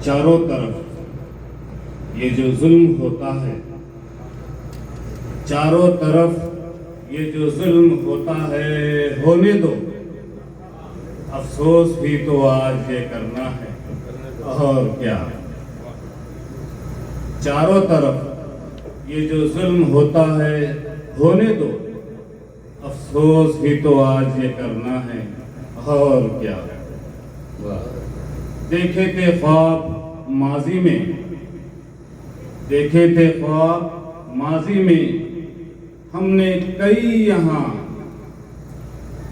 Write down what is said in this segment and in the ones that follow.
चारों तरफ ये जो जुल्म होता है, चारों तरफ ये जो जुल्म होता है, होने दो, अफसोस भी तो आज ये करना है और क्या। चारों तरफ ये जो जुल्म होता है, होने दो, अफसोस भी तो आज ये करना है और क्या। देखे थे ख्वाब माजी में, देखे थे ख्वाब माजी में हमने कई यहाँ,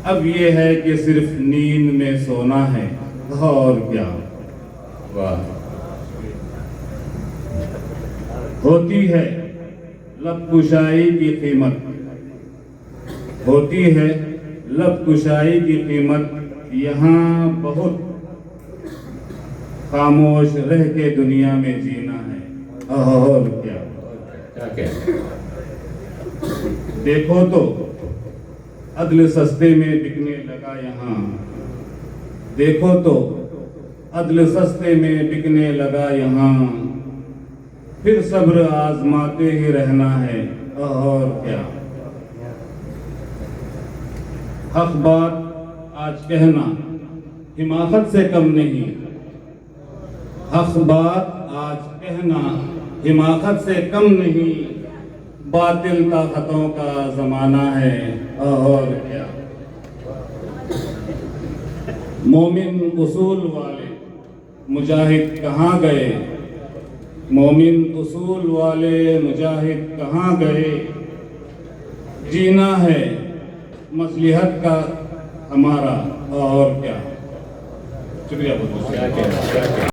अब ये है कि सिर्फ नींद में सोना है और क्या। वाह। होती है लब कुशाई की कीमत, होती है लब कुशाई की कीमत, यहाँ बहुत खामोश रह के दुनिया में जीना है और क्या। देखो तो अदल सस्ते में बिकने लगा यहाँ, देखो तो अदल सस्ते में बिकने लगा यहाँ, फिर सब्र आजमाते ही रहना है और क्या। हक बात आज कहना हिमाकत से कम नहीं, हक बात आज कहना हिमाकत से कम नहीं, बातिल ताकतों का जमाना है और क्या। मोमिन उसूल वाले मुजाहिद कहाँ गए, मोमिन उसूल वाले मुजाहिद कहाँ गए, जीना है मसलिहत का हमारा और क्या। शुक्रिया बहुत।